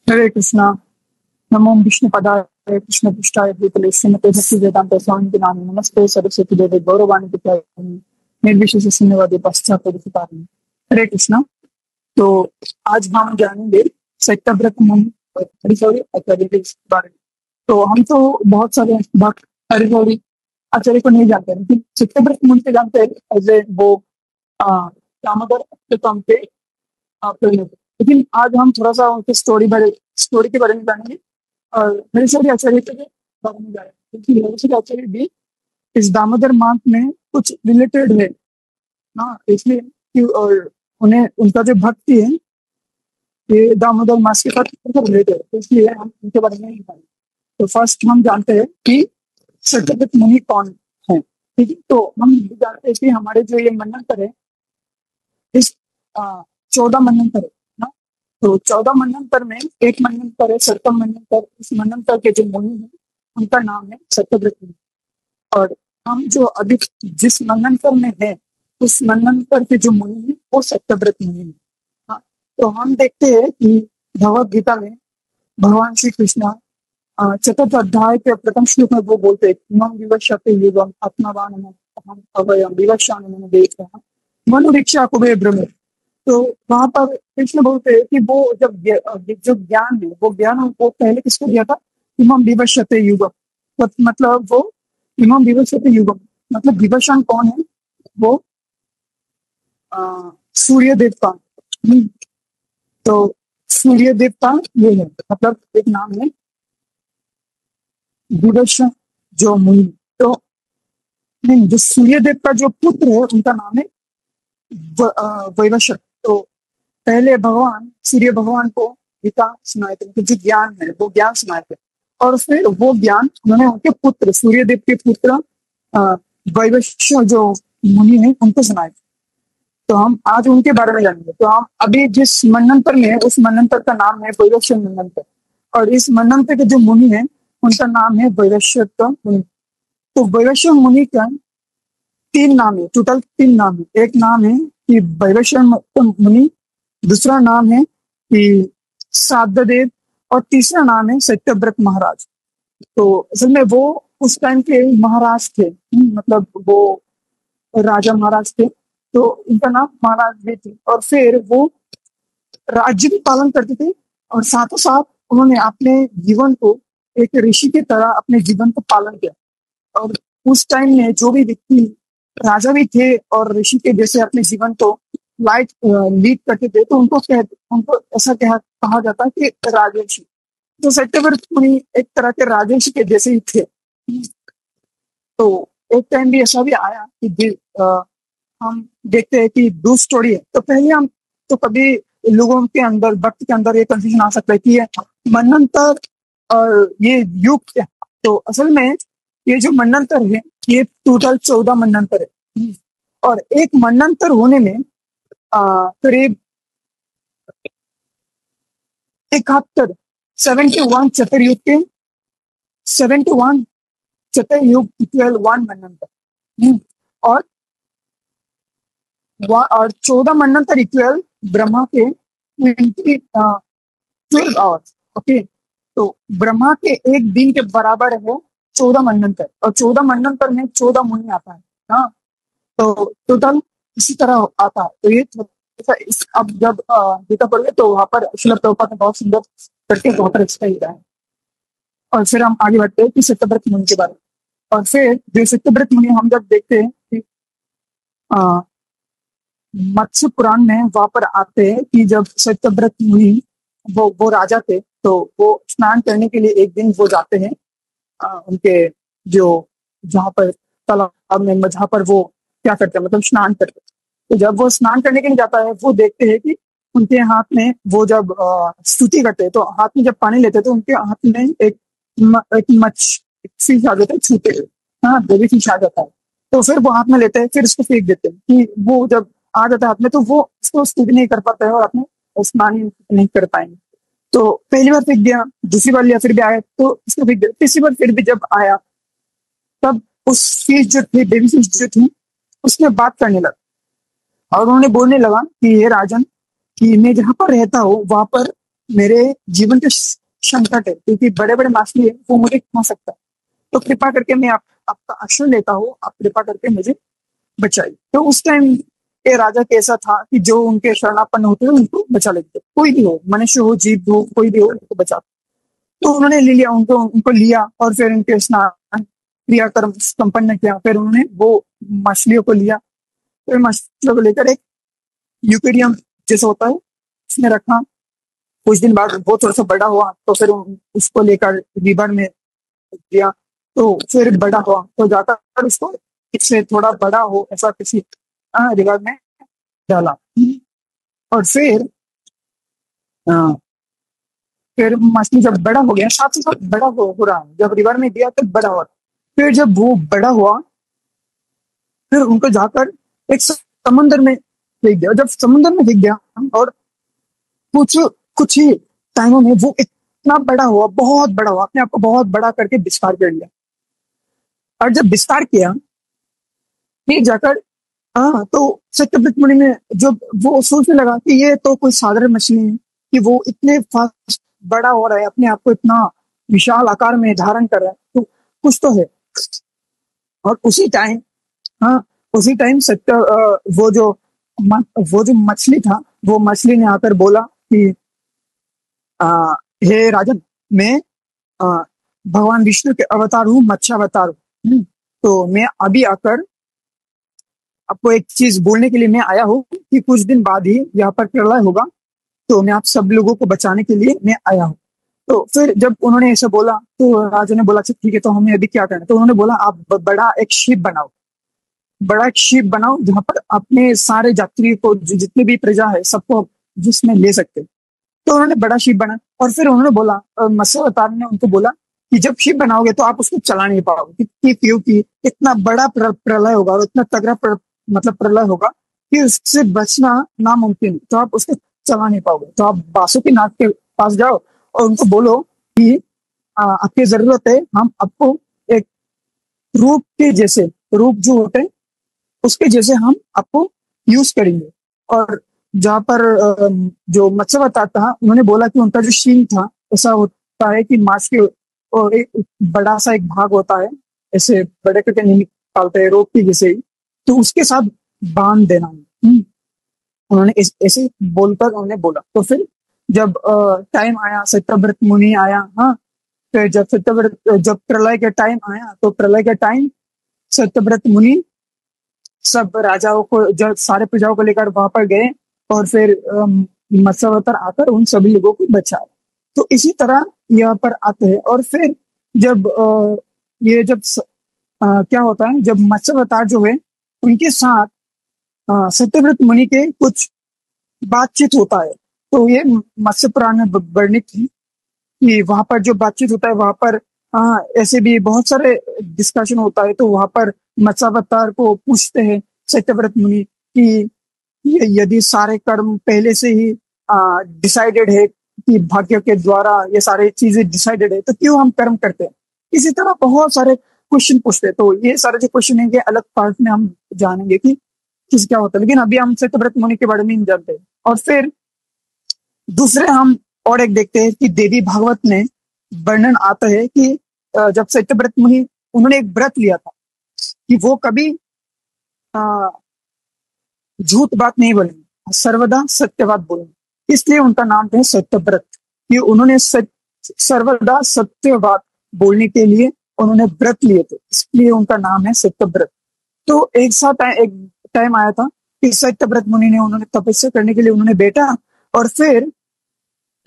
हरे कृष्णा। नमो विष्णु पदाय कृष्ण पृष्ठाय भूतले श्रीमते भक्ति वेदांत स्वामी के नाम नमस्ते सरस्वती देवी गौरवाणी प्रत्यायिनी निर्विशेष शून्यवादी पश्चात परिचितारिणी। हरे कृष्णा। तो आज हम जानेंगे सत्यव्रत मुनि सॉरी आचार्य के बारे में। तो हम तो बहुत सारे भक्त हरिगौरी आचार्य को नहीं जानते, लेकिन सत्यव्रत मुनि से जानते हैं एज ए वो दामोदर अष्टकम पे परिणत। लेकिन आज हम थोड़ा सा उनके स्टोरी के बारे में जानेंगे और हरिशरी आचार्य के बारे में जानेंगे, क्योंकि हरिशरी आचार्य भी इस दामोदर मास में कुछ रिलेटेड है ना, इसलिए कि और उन्हें उनका जो भक्ति है ये दामोदर मास के साथ रिलेटेड है, तो इसलिए हम उनके बारे में नहीं जानेंगे। तो फर्स्ट हम जानते हैं कि सत्यव्रत मुनि कौन है। ठीक है, तो हम ये जानते हैं कि हमारे जो ये मन्वंतर है इस 14 मन्वंतर है ना। तो 14 मन्वंतर में एक मन्वंतर है सप्तम मन्वंतर। इस मन्वंतर के जो मुनि है उनका नाम है सत्यव्रत मुनि। और हम जो अभी जिस मन्वंतर में है उस मन्वंतर के जो मुनि है वो सत्यव्रत मुनि है। हाँ, तो हम देखते हैं कि भगवद गीता में भगवान श्री कृष्ण चतुर्थ अध्याय के प्रथम श्लोक में वो बोलते हैं इमं विवश्यते युगम आत्मवान हम अवयम विवशान देख मनुरीक्षा कुबे ब्रह्म। तो वहां पर कृष्ण बोलते हैं कि वो जब जो ज्ञान है वो ज्ञान वो पहले किसको दिया था, इमं विवश्यते युगम। मतलब वो इमं विवश्यते युगम मतलब विवशान कौन है, वो सूर्य देवता। तो सूर्य देवता ये है, मतलब एक नाम है विवश जो मुनि। तो नहीं, जो सूर्य देव का जो पुत्र है उनका नाम है वैवश। तो पहले भगवान सूर्य भगवान को गीता सुनाए थे, उनके जो ज्ञान है वो ज्ञान सुनाए थे, और फिर वो ज्ञान उन्होंने उनके पुत्र सूर्य देव के पुत्र वैवश्य जो मुनि है उनको सुनाए थे। तो हम आज उनके बारे में जानेंगे। तो हम अभी जिस मन्वंतर में है उस मन्वंतर का नाम है वैवश्य मन्वंतर, और इस मन्वंतर के जो मुनि है उनका नाम है वैवस्वत मुनि। तो वैवस्व मुनि का 3 नाम है, टोटल 3 नाम है। एक नाम है कि वैवस्व मुनि, दूसरा नाम है कि साधदेव, और तीसरा नाम है सत्यव्रत महाराज। तो असल में वो उस टाइम के महाराज थे, मतलब वो राजा महाराज थे, तो उनका नाम महाराज भी थे। और फिर वो राज्य भी पालन करते थे, और साथों साथ उन्होंने अपने जीवन को एक ऋषि की तरह अपने जीवन को पालन किया। और उस टाइम में जो भी व्यक्ति राजा भी थे और ऋषि के जैसे अपने जीवन को लीड करते थे, तो उनको ऐसा कहा जाता है कि राजर्षि। तो सत्यव्रत मुनि एक तरह के राजर्षि के जैसे ही थे। तो एक टाइम भी ऐसा भी आया कि हम देखते हैं कि 2 स्टोरी है। तो पहले हम तो कभी लोगों के अंदर भक्त के अंदर ये कंफ्यूजन आ सकता है कि ये मन्वंतर और ये युग क्या। तो असल में ये जो मन्वंतर है ये टोटल 14 मन्वंतर है, और एक मन्वंतर होने में करीब 71 चतुर्युग के 71 चतुर्युग इक्वल 1 मन्वंतर, और 14 मन्वंतर इक्वल ब्रह्मा के 12 आवर्स। ओके, तो ब्रह्मा के एक दिन के बराबर है 14 मन्वंतर, और 14 मन्वंतर में 14 मुनि आता है। हाँ, तो टोटल इसी तरह आता है। तो ये अब जब गीता पढ़े तो वहां पर श्रील प्रभुपाद ने बहुत सुंदर करके वहां पर एक्सप्लेन किया है। और फिर हम आगे बढ़ते हैं कि सत्यव्रत मुनि के बारे में। और फिर जो सत्यव्रत मुनि हम जब देखते हैं कि मत्स्य पुराण में वहां पर आते हैं कि जब सत्यव्रत मुनि वो राजा थे, तो वो स्नान करने के लिए एक दिन वो जाते हैं उनके जो जहाँ पर तालाब में, जहाँ पर वो क्या करते हैं मतलब स्नान करते हैं। तो जब वो स्नान करने के लिए जाता है वो देखते हैं कि उनके हाथ में वो जब स्तुति करते हैं तो हाथ में जब पानी लेते हैं तो उनके हाथ में एक फिश आ जाता है, छूते हाँ बेबी फिश आ जाता है। तो फिर वो हाथ में लेते हैं, फिर उसको फेंक देते हैं कि वो जब आ जाता है हाथ में तो वो उसको स्तुति नहीं कर पाते हैं और अपने स्नान नहीं कर पाएंगे। तो पहली बार फेंक दिया, दूसरी बार लिया, फिर भी आया तो इसको फेंक दिया, तीसरी बार फिर भी जब आया तब उस फिश जो थी, बेबी फिश जो थी, उसने बात करने लगा और उन्होंने बोलने लगा कि ये राजन कि मैं जहाँ पर रहता हूँ वहां पर मेरे जीवन के संकट है, क्योंकि बड़े बड़े मछली है वो मुझे खा सकता है। तो कृपा करके मैं आपका आश्रय लेता हूँ, आप कृपा करके मुझे बचाइए। तो उस टाइम ये राजा कैसा था कि जो उनके शरणापन्न होते हैं उनको बचा लेते, कोई भी हो, मनुष्य हो, जीव हो, कोई भी हो, उनको बचा। तो उन्होंने ले लिया, उनको उनको लिया और फिर उनके स्नान क्रियाक्रम संपन्न किया। फिर उन्होंने वो मछलियों को लिया, फिर मछलियों को लेकर एक यूकेरियम जैसा होता है उसमें रखा। कुछ दिन बाद वो थोड़ा सा बड़ा हुआ, तो फिर उसको लेकर रिवर में दिया। तो फिर बड़ा हुआ तो जाकर उसको इससे थोड़ा बड़ा हो ऐसा किसी रिवर में डाला। और अ, फिर मछली जब बड़ा हो गया, साथ ही साथ बड़ा हो रहा है, जब रिवर में दिया तो बड़ा हुआ। फिर जब वो बड़ा हुआ, फिर उनको जाकर एक समुद्र में फेंक दिया। जब समुद्र में फेंक दिया और कुछ कुछ ही टाइमों में वो इतना बड़ा हुआ, बहुत बड़ा हुआ, अपने आप को बहुत बड़ा करके विस्तार कर लिया। और जब विस्तार किया फिर जाकर तो सत्यव्रत मुनि ने जब वो सोचने लगा कि ये तो कोई साधारण मछली है कि वो इतने फास्ट बड़ा हो रहा है, अपने आप को इतना विशाल आकार में धारण कर रहा है, तो कुछ तो है। और उसी टाइम हाँ उसी टाइम वो जो मछली था, वो मछली ने आकर बोला कि आ, हे राजन, मैं आ, भगवान विष्णु के अवतार हूँ, मत्स्य अवतार हूँ। तो मैं अभी आकर आपको एक चीज बोलने के लिए मैं आया हूँ कि कुछ दिन बाद ही यहाँ पर प्रलय होगा, तो मैं आप सब लोगों को बचाने के लिए मैं आया हूँ। तो फिर जब उन्होंने ऐसा बोला तो राजा ने बोला, अच्छा ठीक है, तो हमें अभी क्या करना है? तो उन्होंने बोला, आप बड़ा एक शिप बनाओ, बड़ा एक शिप बनाओ जहाँ पर अपने सारे यात्री को, जितने भी प्रजा है, सबको जिसमें ले सकते। तो उन्होंने बड़ा शिप बना और फिर उन्होंने बोला, मत्स्य अवतार ने उनको बोला कि जब शिप बनाओगे तो आप उसको चला नहीं पाओगे, क्योंकि इतना बड़ा प्रलय होगा और इतना तगड़ा मतलब प्रलय होगा कि उससे बचना नामुमकिन है। तो आप उसको चला नहीं पाओगे। तो आप बासुकीनाथ के पास जाओ और उनको बोलो कि आपकी जरूरत है, हम आपको एक रूप के जैसे, रूप जो होते हैं उसके जैसे हम आपको यूज करेंगे। और जहाँ पर जो मत्स्य अवतार था, उन्होंने बोला कि उनका जो शींग था ऐसा होता है कि मांस के और एक बड़ा सा एक भाग होता है, ऐसे बड़े करके नहीं निकालते हैं, रोप की जैसे ही, तो उसके साथ बांध देना है। उन्होंने ऐसे बोलकर उन्होंने बोला। तो फिर जब टाइम आया, सत्यव्रत मुनि आया। हाँ, फिर जब प्रलय का टाइम आया, तो प्रलय का टाइम सत्यव्रत मुनि सब राजाओं को, जब सारे प्रजाओं को लेकर वहां पर गए और फिर मत्स्य अवतार आकर उन सभी लोगों को बचाया। तो इसी तरह यहाँ पर आते हैं। और फिर जब ये जब क्या होता है, जब मत्स्य अवतार जो है उनके साथ सत्यव्रत मुनि के कुछ बातचीत होता है। तो ये मत्स्य पुराण में वर्णित है कि वहां पर जो बातचीत होता है, वहां पर ऐसे भी बहुत सारे डिस्कशन होता है। तो वहां पर मत्स्य अवतार को पूछते हैं सत्यव्रत मुनि कि यदि सारे कर्म पहले से ही डिसाइडेड है, कि भाग्य के द्वारा ये सारी चीजें डिसाइडेड है, तो क्यों हम कर्म करते हैं? इसी तरह बहुत सारे क्वेश्चन पूछते हैं। तो ये सारे जो क्वेश्चन है, ये अलग पार्ट में हम जानेंगे कि किस क्या होता है, लेकिन अभी हम सत्यव्रत मुनि के बारे में नहीं जानते। और फिर दूसरे हम और एक देखते हैं कि देवी भागवत में वर्णन आता है कि जब सत्यव्रत मुनि, उन्होंने एक व्रत लिया था कि वो कभी झूठ बात नहीं बोलेंगे, सर्वदा सत्य बात बोलेंगे। इसलिए उनका नाम है सत्यव्रत, कि उन्होंने सर्वदा सत्य बात बोलने के लिए उन्होंने व्रत लिए थे, इसलिए उनका नाम है सत्यव्रत। तो एक साथ एक टाइम आया था कि सत्यव्रत मुनि ने, उन्होंने तपस्या करने के लिए उन्होंने बैठा और फिर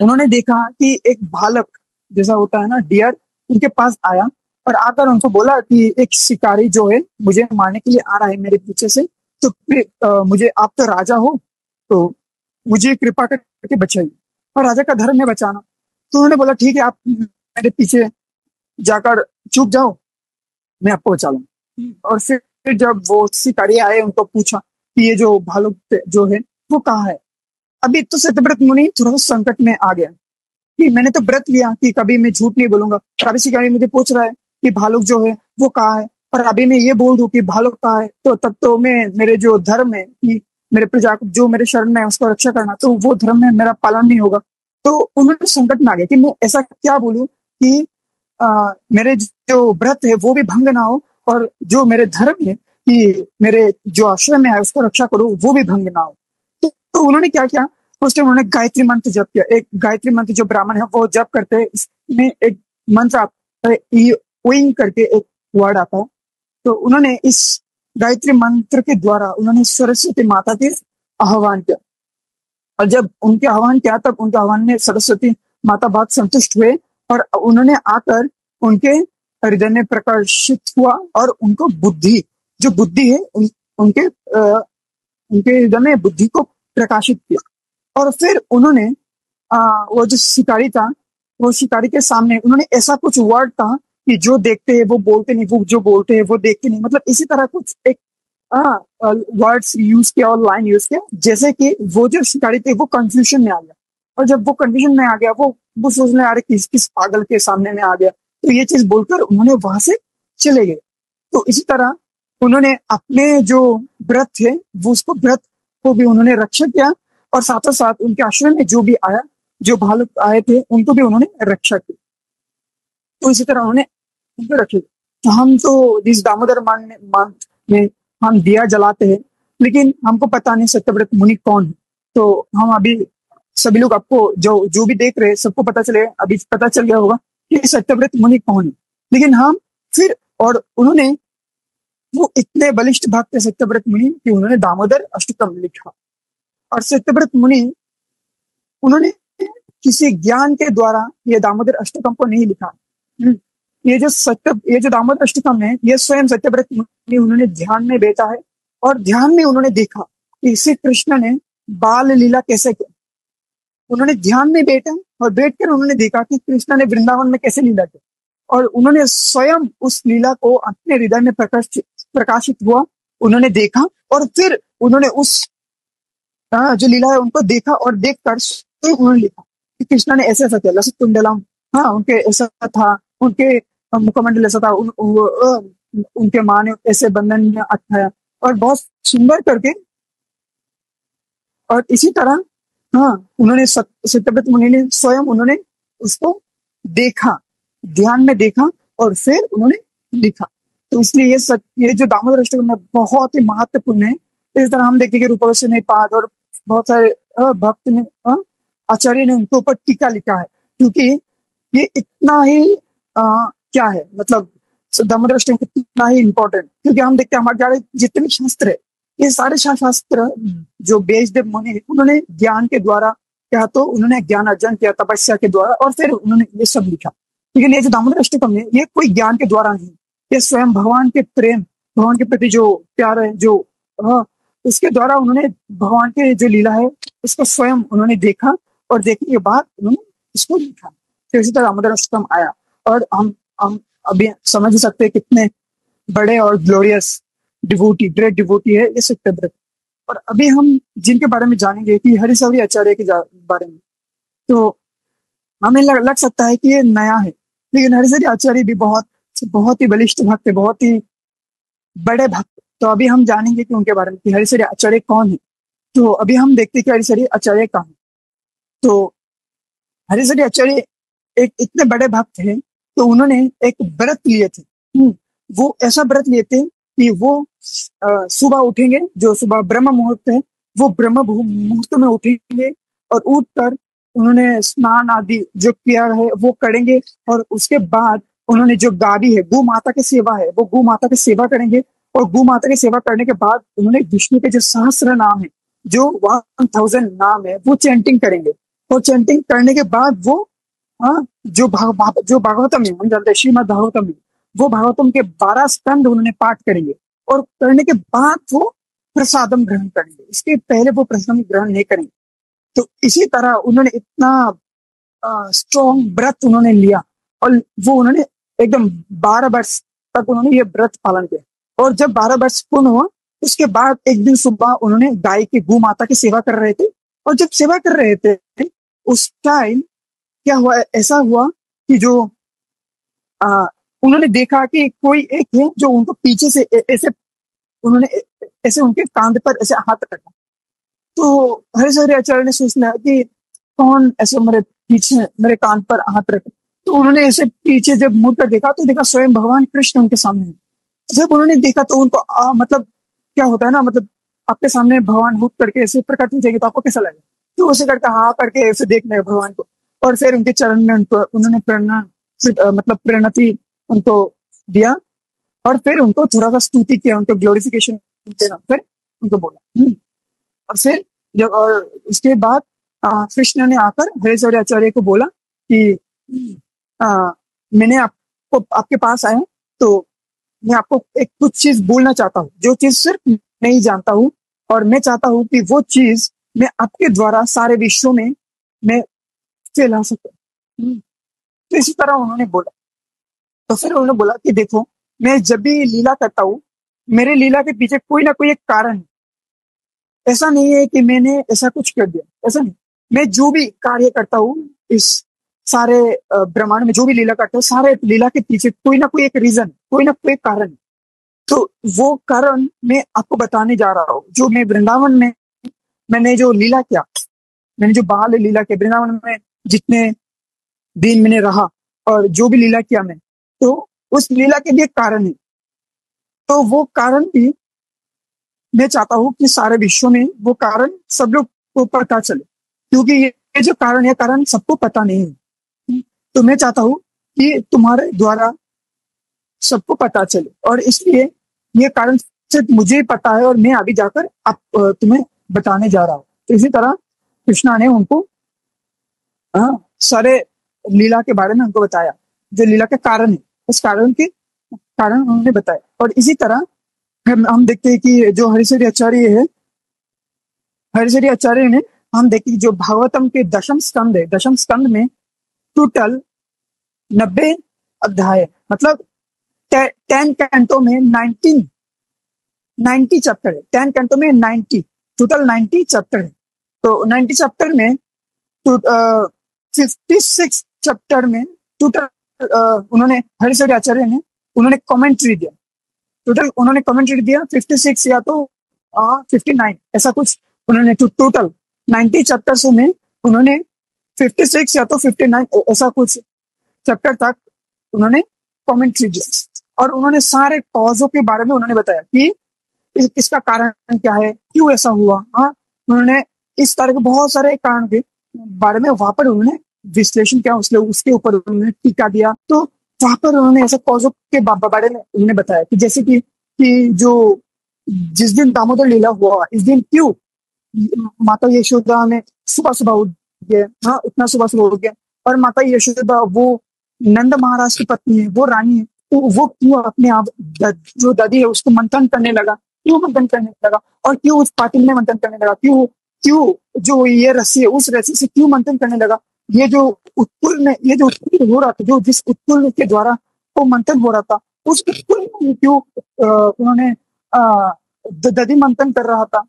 उन्होंने देखा कि एक भालक जैसा होता है ना, डियर, उनके पास आया और आकर उनको बोला कि एक शिकारी जो है मुझे मारने के लिए आ रहा है मेरे पीछे से, तो मुझे, आप तो राजा हो, तो मुझे कृपा करके बचाइए। और राजा का धर्म है बचाना। तो उन्होंने बोला, ठीक है, आप मेरे पीछे जाकर चुप जाओ, मैं आपको बचा लूंगा। और फिर जब वो शिकारी आए, उनको पूछा कि ये जो भालुक जो है वो कहाँ है? अभी तो सत्यव्रत मुनि थोड़ा सा संकट में आ गया कि मैंने तो व्रत लिया कि कभी मैं झूठ नहीं बोलूंगा, अभी शिकारी मुझे पूछ रहा है कि भालुक जो है वो कहाँ है, और अभी मैं ये बोल दूं कि भालुक कहाँ है, तो तब तो मैं, मेरे जो धर्म है कि मेरे प्रजा जो मेरे शरण में है उसको रक्षा करना, तो वो धर्म में मेरा पालन नहीं होगा। तो उन्होंने संकट में आ गए कि मैं ऐसा क्या बोलूं कि मेरे जो व्रत है वो भी भंग ना हो, और जो मेरे धर्म है कि मेरे जो आश्रम में है उसको रक्षा करो वो भी भंग ना हो। तो उन्होंने क्या किया, उस टाइम उन्होंने गायत्री मंत्र जप किया। एक गायत्री मंत्र जो ब्राह्मण है वो जप करते हैं, इसमें एक मंत्र आता है, ओइंग करके एक वर्ड आता है। तो उन्होंने इस गायत्री मंत्र के द्वारा उन्होंने सरस्वती माता के आह्वान किया, और जब उनके आह्वान किया तब उनके आह्वान में सरस्वती माता बहुत संतुष्ट हुए, और उन्होंने आकर उनके हृदय में प्रकाशित हुआ, और उनको बुद्धि, जो बुद्धि है उनके हृदय में बुद्धि को प्रकाशित किया। और फिर उन्होंने वो जो शिकारी था, वो शिकारी के सामने उन्होंने ऐसा कुछ वर्ड कहा कि जो देखते हैं वो बोलते नहीं, वो जो बोलते हैं वो देखते नहीं, मतलब इसी तरह कुछ एक वर्ड्स यूज किया और लाइन यूज किया, जैसे कि वो जो शिकारी थे वो कंफ्यूजन में आ गया। और जब वो कंफ्यूजन में आ गया, वो सोचने आ रहे किस किस पागल के सामने में आ गया, तो ये चीज बोलकर उन्होंने वहां से चले गए। तो इसी तरह उन्होंने अपने जो व्रत थे वो उसको व्रत को भी उन्होंने रक्षा किया, और साथों साथ उनके आश्रम में जो भी आया, जो भालुक आए थे उनको भी उन्होंने रक्षा की। तो इसी तरह उन्होंने उनको रखे। तो हम तो इस दामोदर मंथ में हम दिया जलाते हैं, लेकिन हमको पता नहीं सत्यव्रत मुनि कौन है। तो हम अभी सभी लोग, आपको जो जो भी देख रहे हैं सबको पता चले, अभी पता चल गया होगा कि सत्यव्रत मुनि कौन है। लेकिन हम फिर, और उन्होंने, वो इतने बलिष्ठ भक्त थे सत्यव्रत मुनि कि उन्होंने दामोदर अष्टकम लिखा। और सत्यव्रत मुनि, उन्होंने किसी ज्ञान के द्वारा ये दामोदर अष्टकम को नहीं लिखा। ये जो दामोदर अष्टकम है, ये स्वयं सत्यव्रत मुनि उन्होंने ध्यान में बैठा है, और ध्यान में उन्होंने देखा कि श्री कृष्ण ने बाल लीला कैसे की। उन्होंने ध्यान में बैठा और बैठकर उन्होंने देखा कि कृष्ण ने वृंदावन में कैसे लीला की, और उन्होंने स्वयं उस लीला को अपने हृदय में प्रकाशित हुआ, उन्होंने देखा, और फिर उन्होंने उस जो लीला है उनको देखा, और देखकर स्वयं उन्होंने लिखा कि कृष्ण ने ऐसा ऐसा किया, लसित कुंडलम, हाँ उनके ऐसा था, उनके मुखमंडल ऐसा था, उनके माँ ने ऐसे बंधन में अटकाया, और बहुत सुंदर करके। और इसी तरह हाँ, उन्होंने सत्यव्रत मुनि ने स्वयं उन्होंने उसको देखा, ध्यान में देखा, और फिर उन्होंने लिखा। तो इसलिए ये जो दामोदर अष्टकम है बहुत ही महत्वपूर्ण है। इस तरह हम देखते हैं कि रूपवश्य पाद और बहुत सारे भक्त ने, आचार्य ने उनके ऊपर टीका लिखा है, क्योंकि ये इतना ही क्या है, मतलब दामोदर अष्टकम कितना ही इंपॉर्टेंट, क्योंकि हम देखते हैं हमारे जितने शास्त्र है, ये सारे शास्त्र जो वेददेव मुनि है, उन्होंने ज्ञान के द्वारा क्या, तो उन्होंने ज्ञान अर्जन किया तपस्या के द्वारा, और फिर उन्होंने ये सब लिखा। लेकिन ये जो दामोदर अष्टकम है, ये कोई ज्ञान के द्वारा नहीं, ये स्वयं भगवान के प्रेम, भगवान के प्रति जो प्यार है, जो उसके द्वारा उन्होंने भगवान के जो लीला है उसको स्वयं उन्होंने देखा, और देखने के बाद उन्होंने इसको लिखा। तो इसी तरह दामोदर अष्टकम आया, और हम अभी समझ सकते हैं कितने बड़े और ग्लोरियस डिवोटी, ग्रेट डिवोटी है ये सत्यव्रत। और अभी हम जिनके बारे में जानेंगे कि हरिशौरी आचार्य के बारे में, तो हमें लग सकता है कि ये नया है, लेकिन हरिशौरी आचार्य भी बहुत ही बलिष्ठ भक्त है, बहुत ही बड़े भक्त। तो अभी हम जानेंगे कि उनके बारे में कि हरिशौरी आचार्य कौन है। तो अभी हम देखते हैं कि हरिशौरी आचार्य कहाँ है। तो हरिशौरी आचार्य एक इतने बड़े भक्त हैं, तो उन्होंने एक व्रत लिए थे। वो ऐसा व्रत लिए थे कि वो सुबह उठेंगे, जो सुबह ब्रह्म मुहूर्त है, वो ब्रह्म मुहूर्त में उठेंगे, और उठकर उन्होंने स्नान आदि जो किया है वो करेंगे, और उसके बाद उन्होंने जो गाड़ी है, गौ माता की सेवा है, वो गौ माता की सेवा करेंगे, और गौ माता की सेवा करने के बाद उन्होंने विष्णु के जो सहस्त्र नाम है, जो 1000 नाम है, वो चैंटिंग करेंगे। और चैंटिंग करने के बाद वो जो भागवतम है, हम जानते हैं श्रीमद भागवतम है, वो भागवतम के 12 स्कंद उन्होंने पाठ करेंगे, और करने के बाद वो प्रसादम ग्रहण करेंगे, इसके पहले वो प्रसादम ग्रहण नहीं करेंगे। तो इसी तरह उन्होंने इतना स्ट्रॉन्ग व्रत उन्होंने लिया, और वो उन्होंने एकदम 12 वर्ष तक उन्होंने ये व्रत पालन किया। और जब 12 वर्ष पूर्ण हुआ, उसके बाद एक दिन सुबह उन्होंने गाय की, गौ माता की सेवा कर रहे थे, और जब सेवा कर रहे थे उस टाइम क्या हुआ, ऐसा हुआ कि जो उन्होंने देखा कि कोई एक है जो उनको पीछे से ऐसे, उन्होंने ऐसे उनके कांध पर ऐसे हाथ रखा। तो हरिशौरी आचार्य ने सोचना कि कौन ऐसे मेरे पीछे मेरे कान पर हाथ रखे। तो उन्होंने ऐसे पीछे जब मुड़ कर देखा तो देखा स्वयं भगवान कृष्ण उनके सामने है। जब उन्होंने देखा तो उनको मतलब क्या होता है ना, मतलब आपके सामने भगवान हुक करके ऐसे प्रकट हो जाएंगे तो आपको कैसा लगेगा। तो उसे करके हाँ करके ऐसे देखने लगे भगवान को, और फिर उनके चरण में उनको उन्होंने मतलब प्रणति उनको दिया, और फिर उनको थोड़ा सा स्तुति किया, उनको ग्लोरिफिकेशन देना, फिर उनको बोला। और फिर जब और उसके बाद कृष्ण ने आकर हरेश्वरी आचार्य को बोला कि आ, मैंने आपको आपके पास आया, तो मैं आपको एक कुछ चीज बोलना चाहता हूँ, जो चीज सिर्फ नहीं जानता हूँ, और मैं चाहता हूँ कि वो चीज मैं आपके द्वारा सारे विश्व में मैं फैला सकूं। तो इसी तरह उन्होंने बोला। तो फिर उन्होंने बोला कि देखो, मैं जब भी लीला करता हूँ, मेरे लीला के पीछे कोई ना कोई एक कारण है। ऐसा नहीं है कि मैंने ऐसा कुछ कर दिया, ऐसा नहीं। मैं जो भी कार्य करता हूँ इस सारे ब्रह्मांड में, जो भी लीला करता हूँ, सारे लीला के पीछे कोई ना कोई एक रीजन, कोई ना कोई कारण है। तो वो कारण मैं आपको बताने जा रहा हूँ। जो मैं वृंदावन में मैंने जो लीला किया, मैंने जो बाल लीला किया वृंदावन में, जितने दिन मैंने रहा और जो भी लीला किया मैं, तो उस लीला के भी एक कारण है। तो वो कारण भी मैं चाहता हूँ कि सारे विश्व में वो कारण सब लोग को पता चले, क्योंकि ये जो कारण है, कारण सबको पता नहीं है। तो मैं चाहता हूँ कि तुम्हारे द्वारा सबको पता चले, और इसलिए ये कारण सिर्फ मुझे ही पता है, और मैं अभी जाकर आप तुम्हें बताने जा रहा हूँ। तो इसी तरह कृष्णा ने उनको सारे लीला के बारे में उनको बताया, जो लीला के कारण है, उस कारण के कारण उन्होंने बताया। और इसी तरह हम देखते हैं कि जो हरिश्चर्य आचार्य है, हरिश्चर्य आचार्य ने, हम देखते हैं जो भागवतम के दशम स्कंद है, दशम स्कंद में टोटल 90 अध्याय है। मतलब 10 कैंटो में 90 चैप्टर है। 10 कैंटो में 90, टोटल 90 चैप्टर है। तो 90 चैप्टर में 56 चैप्टर में टोटल उन्होंने हरिश्चर्य आचार्य ने उन्होंने कमेंट्री दिया। टोटल उन्होंने कमेंट्री दिया 56 या तो 59 ऐसा कुछ। उन्होंने टोटल 90 चैप्टर्स में उन्होंने 56 या तो 59 ऐसा कुछ चैप्टर तक उन्होंने कमेंट्री दिया, और उन्होंने सारे कॉजों के बारे में उन्होंने बताया कि इसका कारण क्या है, क्यों ऐसा हुआ। हाँ, उन्होंने इस तरह के बहुत सारे कारण के बारे में वहां पर उन्होंने विश्लेषण किया, उसके ऊपर उन्होंने टीका दिया। तो वहां पर उन्होंने ऐसे कॉजों के बारे में उन्होंने बताया कि जैसे कि जो जिस दिन दामोदर लीला हुआ, इस दिन क्यों माता यशोदा ने सुबह सुबह उठ गए, हाँ इतना सुबह सुबह उठ गया, और माता यशोदा वो नंद महाराज की पत्नी है, वो रानी है, तो वो क्यों अपने आप जो दादी है उसको मंथन करने लगा, क्यों मंथन करने लगा, और क्यों उस पाटिल में मंथन करने लगा, क्यों क्यों जो ये रस्सी है उस रस्सी से क्यों मंथन करने लगा। ये जो उत्कुल में ये जो उत्कुल हो रहा था, जो जिस उत्कुल के द्वारा वो मंथन हो रहा था, उस उत्कुल में क्यों उन्होंने दधि मंथन कर रहा था।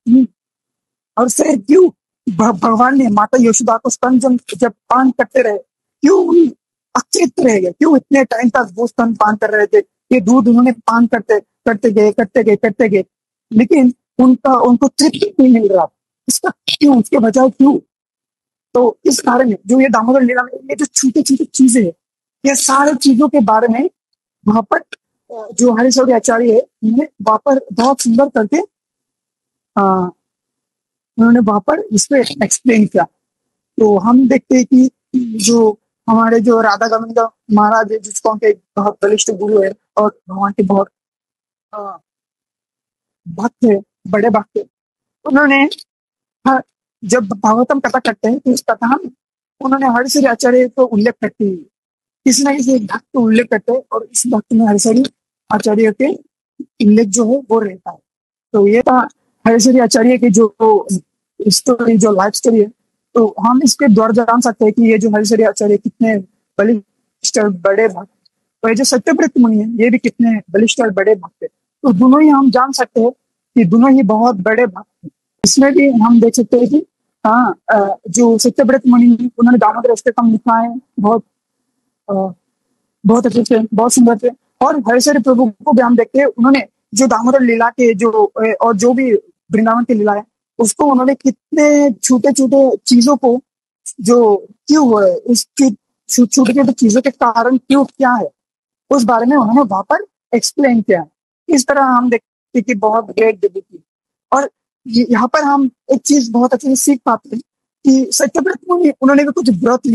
और फिर क्यों भगवान ने माता यशोदा को स्तन जब पान करते रहे, क्यों अतृप्त रह गए, क्यों इतने टाइम तक वो स्तन पान कर रहे थे। ये दूध उन्होंने पान करते गए, लेकिन उनको तृप्ति नहीं मिल रहा। इसका क्यों, उसके बजाय क्यों। तो इस कारण में जो ये दामोदर लीला में ये जो छोटी छोटी चीजें है, ये सारी चीजों के बारे में वहां पर जो हरिश्चर्य आचार्य है उन्होंने वहां पर बहुत सुंदर करके उन्होंने वहां पर इस पे एक्सप्लेन किया। तो हम देखते हैं कि जो हमारे जो राधा गोविंद महाराज है, जिसको उनके बहुत बलिष्ठ गुरु है और भगवान के बहुत भक्त है, बड़े भक्त है, उन्होंने जब भागवतम कथा करते हैं तो इस कथा में उन्होंने हरिश्चर्य आचार्य को उल्लेख करते हैं, किसी न किसी भक्त को उल्लेख करते हैं, और इस भक्त में हरिश्चर्य आचार्य के उल्लेख जो है वो रहता है। तो ये था हरिश्चर्य आचार्य की जो स्टोरी, जो लाइफ स्टोरी है। तो हम इसके द्वारा जान सकते हैं कि ये जो हरिश्चर्य आचार्य कितने बलिष्ठ बड़े भक्त, और ये जो सत्यव्रत मुनि है ये भी कितने बलिष्ठ और बड़े भक्त है। तो दोनों ही हम जान सकते हैं कि दोनों ही बहुत बड़े भक्त हैं। इसमें भी हम देख सकते हैं कि जो सत्यव्रत मुनि उन्होंने दामोदर अष्टकम लिखा है, बहुत बहुत अच्छे से, बहुत सुंदर से। और हरिश्चर्य प्रभु को भी हम देखते हैं, उन्होंने जो दामोदर लीला के जो और जो भी वृंदावन की लीला है उसको उन्होंने कितने छोटे छोटे चीजों को जो क्यों हो रहा है, इसकी छोटी छोटी चीजों के कारण क्यों क्या है, उस बारे में उन्होंने वहां पर एक्सप्लेन किया है। इस तरह हम देखते कि बहुत ग्रेट डिबेट थी। और यहाँ पर हम एक चीज बहुत अच्छे से सीख पाते हैं कि सत्यव्रत मुनि उन्होंने भी कुछ व्रत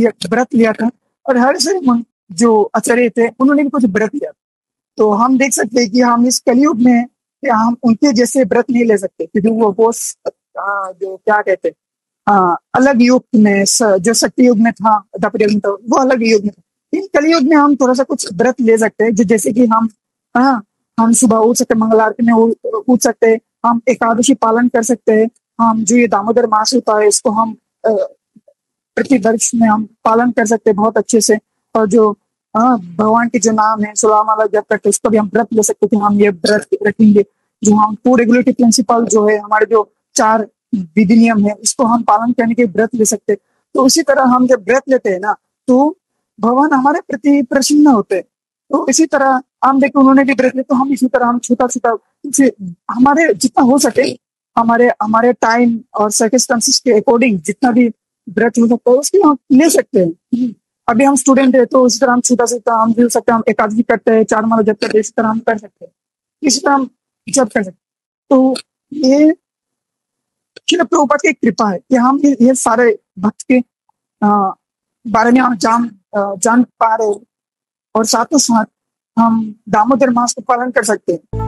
लिया था, और हर्षवर्धन मुनि जो आचार्य थे उन्होंने भी कुछ व्रत लिया। तो हम देख सकते हैं कि हम इस कलयुग में कि हम उनके जैसे व्रत नहीं ले सकते, क्योंकि वो जो क्या कहते हैं, अलग युग में जो सत्य युग में था, द्वापर युग में था, वो अलग युग में था। इन कलयुग में हम थोड़ा सा कुछ व्रत ले सकते हैं, जो जैसे कि हाँ, हम सुबह उठ सकते हैं, मंगल आरती में उठ सकते हैं, हम एकादशी पालन कर सकते हैं, हम जो ये दामोदर मास होता है इसको हम प्रति वर्ष में हम पालन कर सकते हैं बहुत अच्छे से। और जो भगवान के जो नाम है 16 माला जप करके इसको भी हम व्रत ले सकते हैं कि हम ये व्रत रखेंगे। जो हम टू रेगुलेटरी प्रिंसिपल जो है, हमारे जो 4 विधि नियम है, इसको हम पालन करने के व्रत ले सकते हैं। तो उसी तरह हम जब व्रत लेते हैं ना, तो भगवान हमारे प्रति प्रसन्न होते हैं। तो इसी तरह हम देखो उन्होंने भी व्रत ले, तो हम इसी तरह हम छोटा छोटा हमारे जितना हो सके, हमारे हमारे टाइम और सर्कमस्टेंसेस के अकॉर्डिंग जितना भी व्रत हो सकता है उसकी हम ले सकते हैं। अभी हम स्टूडेंट है तो इसी तरह हम छोटा सा हम भी हो सकते हैं, हम एकादशी करते हैं, 4 माला जप करते हैं, इसी तरह हम कर सकते हैं, इसी तरह हम जप कर सकते हैं। तो ये श्रील प्रभुपाद की कृपा है कि हम ये सारे भक्त के बारे में हम जान पा रहे हैं, और साथों साथ हम दामोदर मास को पालन कर सकते हैं।